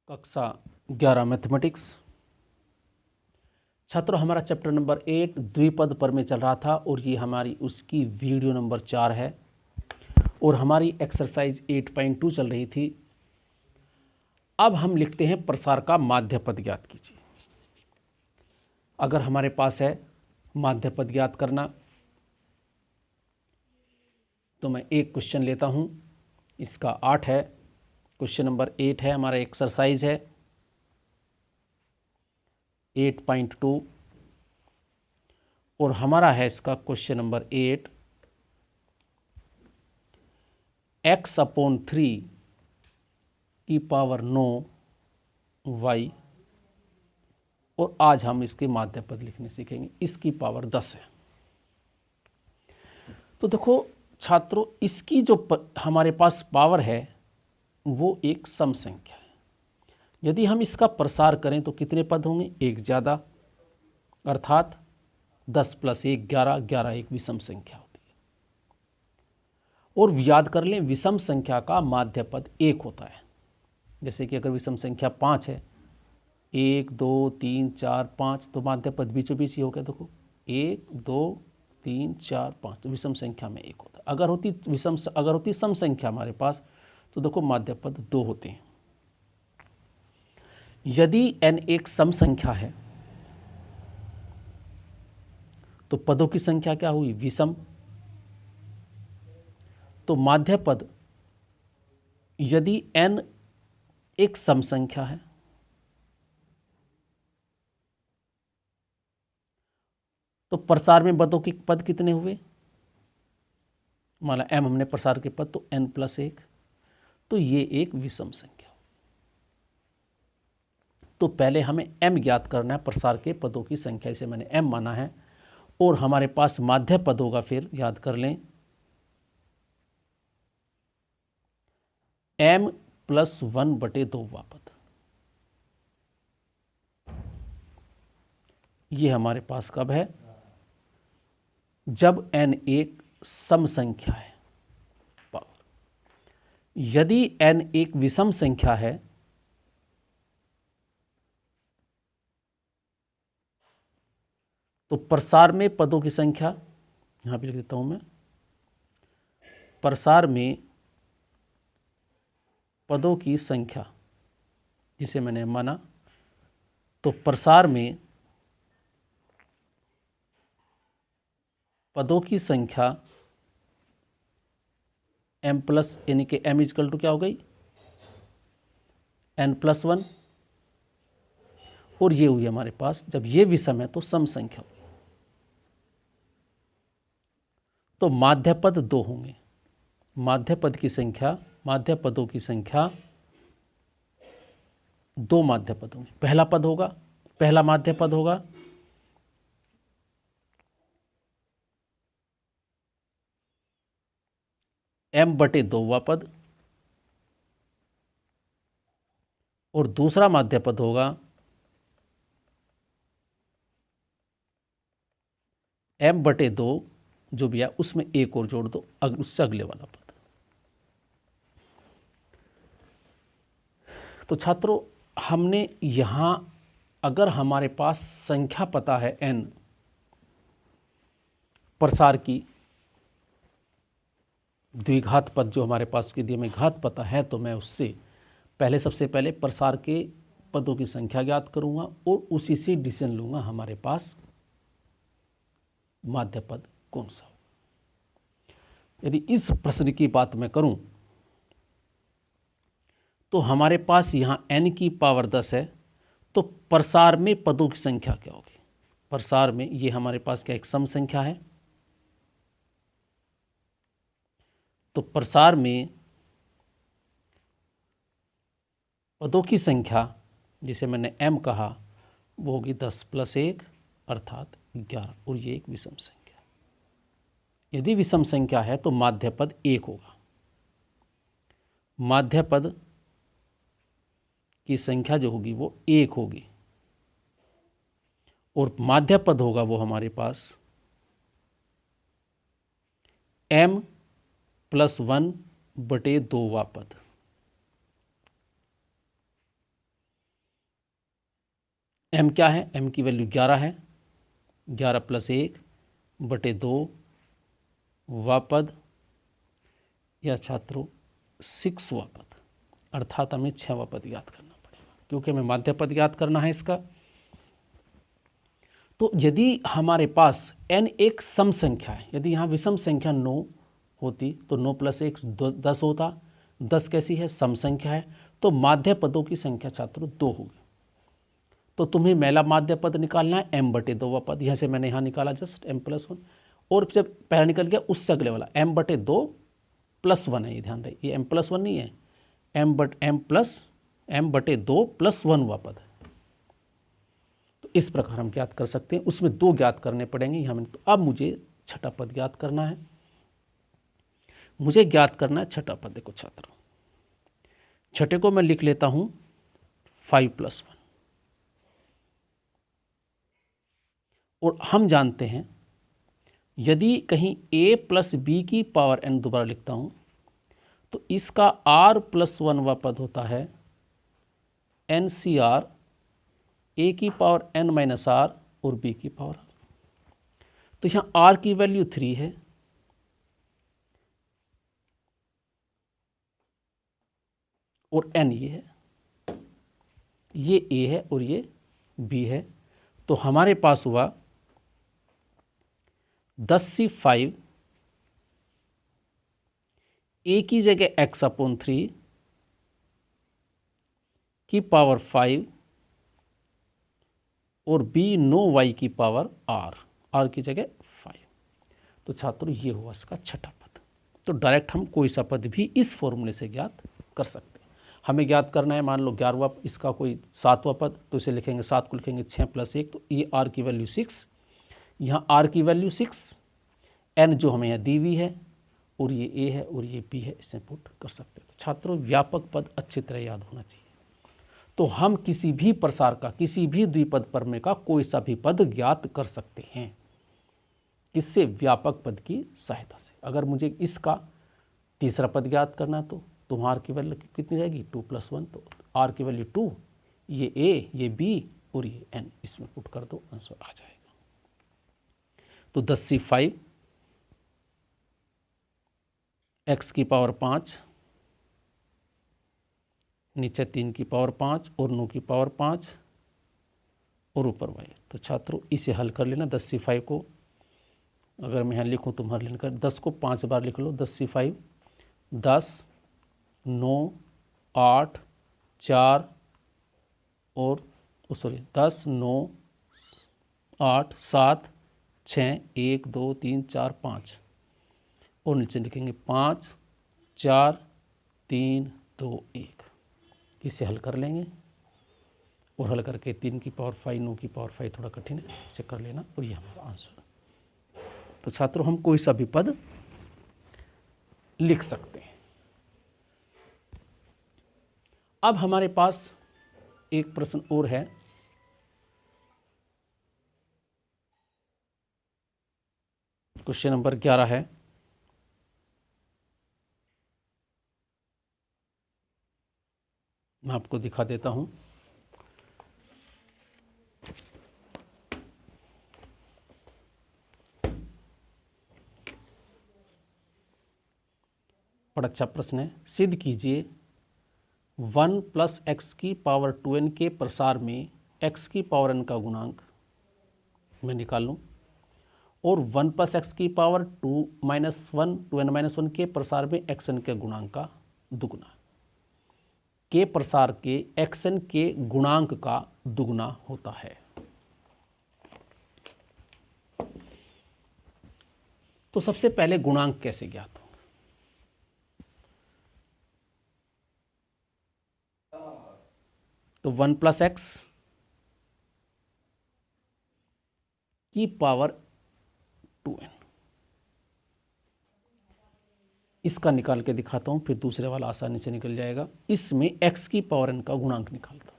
कक्षा 11 मैथमेटिक्स। छात्रों, हमारा चैप्टर नंबर 8 द्विपद पर में चल रहा था और ये हमारी उसकी वीडियो नंबर 4 है और हमारी एक्सरसाइज 8.2 चल रही थी। अब हम लिखते हैं प्रसार का माध्य पद ज्ञात कीजिए। अगर हमारे पास है माध्य पद ज्ञात करना तो मैं एक क्वेश्चन लेता हूँ, इसका 8 है, क्वेश्चन नंबर 8 है, हमारा एक्सरसाइज है 8.2 और हमारा है इसका क्वेश्चन नंबर 8 x/3 की पावर 9 y और आज हम इसके माध्य पद लिखने सीखेंगे। इसकी पावर 10 है। तो देखो छात्रों, इसकी जो हमारे पास पावर है वो एक सम संख्या है। यदि हम इसका प्रसार करें तो कितने पद होंगे? एक ज़्यादा, अर्थात 10 + 1 11, 11 एक विषम संख्या होती है। और याद कर लें, विषम संख्या का माध्य पद 1 होता है। जैसे कि अगर विषम संख्या 5 है, 1 2 3 4 5, तो माध्य पद बीचों बीच ही हो गया। देखो 1 2 3 4 5, तो विषम संख्या में 1 होता है। अगर होती सम संख्या हमारे पास, तो देखो माध्य पद 2 होते हैं। यदि n एक सम संख्या है तो पदों की संख्या क्या हुई? विषम। तो माध्य पद यदि n एक सम संख्या है तो प्रसार में पदों के पद कितने हुए? माना m हमने प्रसार के पद, तो n + 1, तो ये एक विषम संख्या। तो पहले हमें m ज्ञात करना है, प्रसार के पदों की संख्या, इसे मैंने m माना है। और हमारे पास माध्य पद होगा, फिर याद कर लें m + 1/2 पद। ये हमारे पास कब है? जब n एक सम संख्या है। यदि n एक विषम संख्या है तो प्रसार में पदों की संख्या, यहां पे लिख देता हूं मैं, प्रसार में पदों की संख्या जिसे मैंने माना, तो प्रसार में पदों की संख्या m प्लस, यानी कि m = क्या हो गई? n + 1। और ये हुई हमारे पास, जब ये विषम है तो सम संख्या हुई, तो माध्य पद 2 होंगे। माध्य पद की संख्या, माध्य पदों की संख्या 2 माध्य पद होंगे। पहला पद होगा, पहला माध्य पद होगा m/2 पद और दूसरा माध्य पद होगा m/2, जो भी है उसमें 1 और जोड़ दो, उससे अगले वाला पद। तो छात्रों, हमने यहाँ अगर हमारे पास संख्या पता है n प्रसार की, द्विघात पद जो हमारे पास यदि हमें घात पता है, तो मैं उससे पहले सबसे पहले प्रसार के पदों की संख्या ज्ञात करूंगा और उसी से डिसीजन लूंगा हमारे पास माध्य पद कौन सा हो। यदि इस प्रश्न की बात मैं करूं तो हमारे पास यहाँ n की पावर 10 है, तो प्रसार में पदों की संख्या क्या होगी? प्रसार में ये हमारे पास क्या एक सम संख्या है, तो प्रसार में पदों की संख्या जिसे मैंने m कहा वो होगी 10 + 1 अर्थात 11, और ये एक विषम संख्या। यदि विषम संख्या है तो माध्य पद 1 होगा। माध्य पद की संख्या जो होगी वो 1 होगी और माध्य पद होगा वो हमारे पास m + 1/2 पद। m क्या है, m की वैल्यू 11 है, 11 + 1 बटे 2 वा पद या छात्रों 6वां पद, अर्थात हमें 6वां पद याद करना पड़ेगा क्योंकि हमें माध्य पद याद करना है इसका। तो यदि हमारे पास n एक सम संख्या है, यदि यहाँ विषम संख्या 9 होती तो 9 + 1 10 होता, 10 कैसी है, सम संख्या है, तो माध्य पदों की संख्या छात्रों 2 होगी। तो तुम्हें मेला माध्य पद निकालना है m/2 पद, यहाँ से मैंने यहाँ निकाला जस्ट m+1, और जब पहला निकल गया उससे अगले वाला m/2 + 1 है, ये ध्यान रहे, ये m+1 नहीं है, m/2 + 1 पद। तो इस प्रकार हम ज्ञात कर सकते हैं, उसमें 2 ज्ञात करने पड़ेंगे यहाँ में। तो अब मुझे छठा पद ज्ञात करना है, मुझे ज्ञात करना है छठा पद। देखो छात्रों, छठे को मैं लिख लेता हूँ 5 + 1, और हम जानते हैं यदि कहीं a + b की पावर n, दोबारा लिखता हूँ, तो इसका r + 1 पद होता है NCR, a की पावर n - r और b की पावर r। तो यहाँ r की वैल्यू 3 है, और n ये है, ये a है और ये b है। तो हमारे पास हुआ 10c5 a की जगह x/3 की पावर 5 और b 9y की पावर r की जगह 5। तो छात्रों ये हुआ इसका छठा पद। तो डायरेक्ट हम कोई सा पद भी इस फॉर्मूले से ज्ञात कर सकते हैं। हमें ज्ञात करना है, मान लो 11वां इसका कोई 7वां पद, तो इसे लिखेंगे 7 को लिखेंगे 6 + 1, तो ये r की वैल्यू 6, यहाँ r की वैल्यू 6, n जो हमें यहाँ दी हुई है, और ये a है और ये b है, इससे पुट कर सकते हैं। तो छात्रों व्यापक पद अच्छी तरह याद होना चाहिए। तो हम किसी भी प्रसार का, किसी भी द्विपद प्रमेय का कोई सा भी पद ज्ञात कर सकते हैं, किससे, व्यापक पद की सहायता से। अगर मुझे इसका तीसरा पद ज्ञात करना तो r की वैल्यू कितनी जाएगी, 2 + 1, तो r की वैल्यू 2, ये a, ये b और ये n, इसमें पुट कर दो, आंसर आ जाएगा। तो 10c5 x की पावर 5, नीचे 3 की पावर 5 और 9 की पावर 5 और ऊपर y। तो छात्रों इसे हल कर लेना। 10c5 को अगर मैं यहाँ लिखूँ तो हर लेकर 10 को 5 बार लिख लो। 10c5 10 9 8 4 और 10 9 8 7 6 1 2 3 4 5 और नीचे लिखेंगे 5 4 3 2 1। इसे हल कर लेंगे और हल करके 3 की पावर 5 9 की पावर 5 थोड़ा कठिन है, इसे कर लेना और ये हमारा आंसर। तो छात्रों हम कोई सा भी पद लिख सकते हैं। अब हमारे पास एक प्रश्न और है, क्वेश्चन नंबर 11 है, मैं आपको दिखा देता हूं। बड़ा अच्छा प्रश्न है। सिद्ध कीजिए 1 + x की पावर 2n के प्रसार में x की पावर n का गुणांक मैं निकाल लूँ, और 1 + x की पावर 2 - 1 2n - 1 के प्रसार में xn के गुणांक का दुगुना के प्रसार के xn के गुणांक का दुगुना होता है। तो सबसे पहले गुणांक कैसे ज्ञात हो? तो 1 + x की पावर 2n, इसका निकाल के दिखाता हूं, फिर दूसरे वाला आसानी से निकल जाएगा। इसमें x की पावर n का गुणांक निकालता हूं।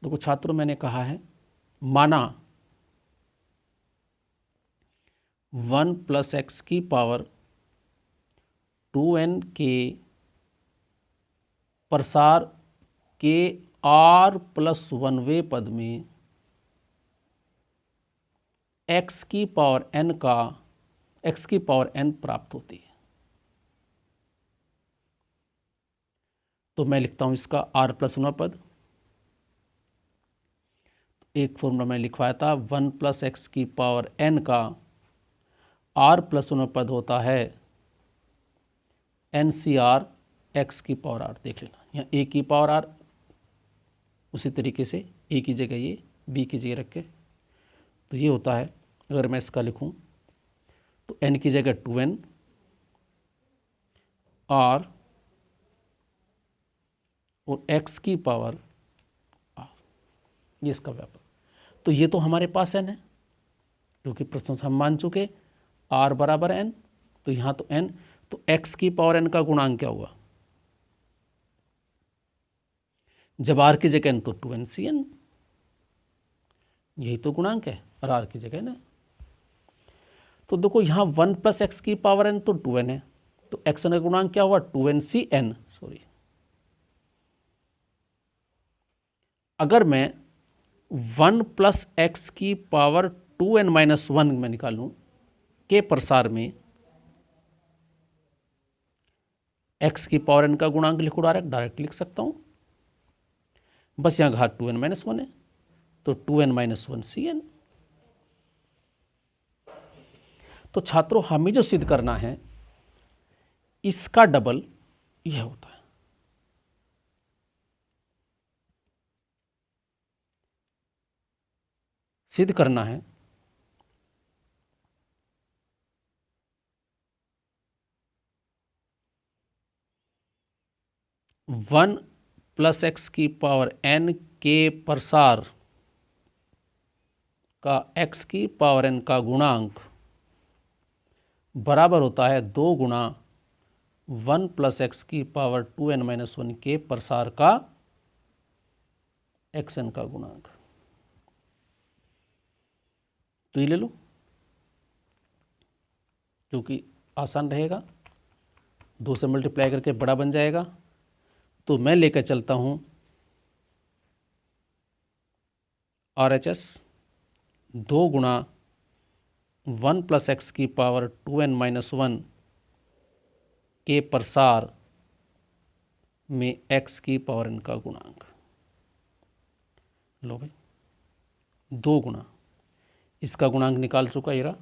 देखो छात्रों, मैंने कहा है, माना 1 + x की पावर 2n के प्रसार के r प्लस 1वें पद में x की पावर n प्राप्त होती है। तो मैं लिखता हूं इसका r प्लस 1वां पद, एक फॉर्मूला मैं लिखवाया था 1 प्लस एक्स की पावर n का r प्लस 1वां पद होता है NCR x की पावर r। देख लेना यहाँ a की पावर r, उसी तरीके से a की जगह ये, b की जगह रख के, तो ये होता है। अगर मैं इसका लिखूं तो n की जगह 2n r और x की पावर r, ये इसका व्यापक। तो ये तो हमारे पास n है, क्योंकि प्रश्न से हम मान चुके r बराबर n, तो यहाँ तो n, तो x की पावर n का गुणांक क्या हुआ? जब r की जगह n तो 2nCn, यही तो गुणांक है, और r की जगह n है। तो देखो यहाँ 1 प्लस एक्स की पावर n तो 2n है, तो xn का गुणांक क्या हुआ? 2nCn। सॉरी, अगर मैं 1 प्लस एक्स की पावर 2n माइनस 1 में निकालूं के प्रसार में x की पावर n का गुणांक लिखो, डायरेक्ट लिख सकता हूं, बस यहां घात 2n माइनस 1 है, तो 2n माइनस 1Cn। तो छात्रों, हमें जो सिद्ध करना है इसका डबल यह होता है। सिद्ध करना है 1 प्लस एक्स की पावर n के प्रसार का x की पावर n का गुणांक बराबर होता है 2 गुणा 1 प्लस एक्स की पावर 2n माइनस 1 के प्रसार का xn का गुणांक। तो ये ले लो, क्योंकि आसान रहेगा, 2 से मल्टीप्लाई करके बड़ा बन जाएगा। तो मैं लेकर चलता हूं RHS 2 गुणा 1 प्लस एक्स की पावर 2n माइनस 1 के प्रसार में x की पावर n का गुणांक। लो भाई, 2 गुणा, इसका गुणांक निकाल चुका ये रहा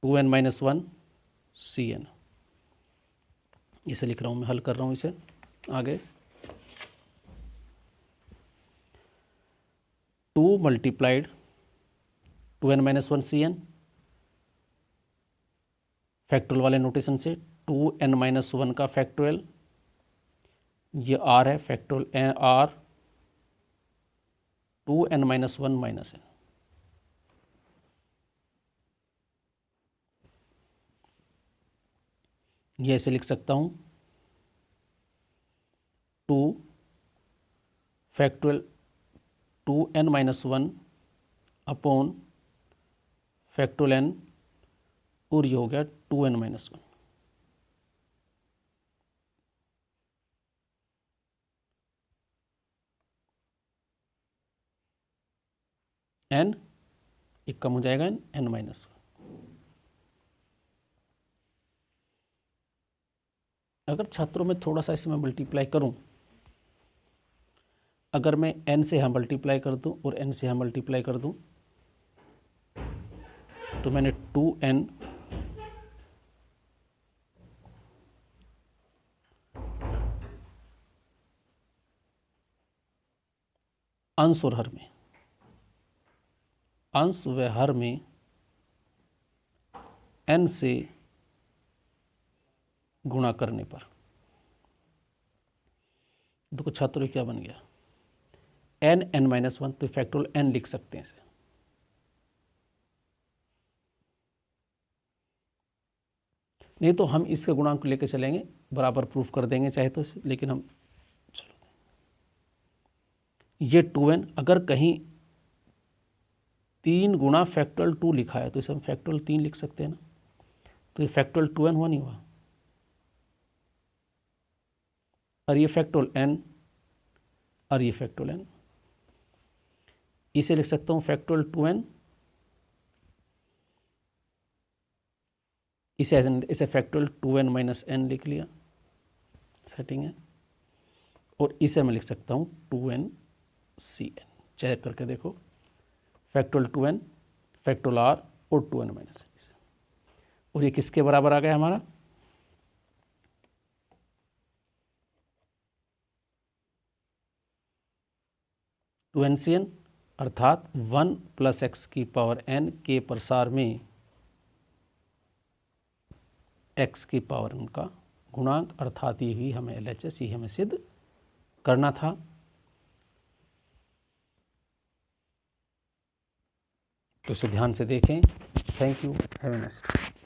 2n माइनस 1 Cn। इसे लिख रहा हूँ मैं, हल कर रहा हूँ इसे आगे। 2 multiplied 2n minus 1 Cn, factorial वाले नोटेशन से 2n माइनस 1 का फैक्टोरियल, ये r है, factorial r 2n minus 1 minus n। ये ऐसे लिख सकता हूँ 2 factorial 2n minus 1 upon factorial n, और ये हो गया 2n माइनस 1। n एक कम हो जाएगा, n माइनस 1। अगर छात्रों में थोड़ा सा इसमें मल्टीप्लाई करूं, अगर मैं n से यहाँ मल्टीप्लाई कर दूं और n से यहाँ मल्टीप्लाई कर दूं, तो मैंने 2n अंश और हर में, अंश व हर में n से गुणा करने पर, देखो छात्रों क्या बन गया, n माइनस 1, तो फैक्टोरियल n लिख सकते हैं इसे। नहीं तो हम इसके गुणांक को लेकर चलेंगे, बराबर प्रूफ कर देंगे चाहे तो, लेकिन हम चलो, ये 2n अगर कहीं 3 गुणा फैक्टोरियल 2 लिखा है तो इसे हम फैक्टोरियल 3 लिख सकते हैं ना, तो ये फैक्टोरियल 2n हुआ, नहीं हुआ? और ये फैक्टोरियल n और ये फैक्टोरियल n, इसे लिख सकता हूँ फैक्टोरियल 2n, इसे फैक्टोरियल 2n माइनस n लिख लिया, सेटिंग है, और इसे मैं लिख सकता हूँ 2n/cn, चेक करके देखो, फैक्टोरियल 2n, फैक्टोरियल r और 2n माइनस n, और ये किसके बराबर आ गया हमारा, टू एन सी एन, अर्थात 1 + x की पावर n के प्रसार में x की पावर n का गुणांक, अर्थात ये ही हमें LHS ही हमें सिद्ध करना था। तो इसे ध्यान से देखें। Thank you, have a nice day.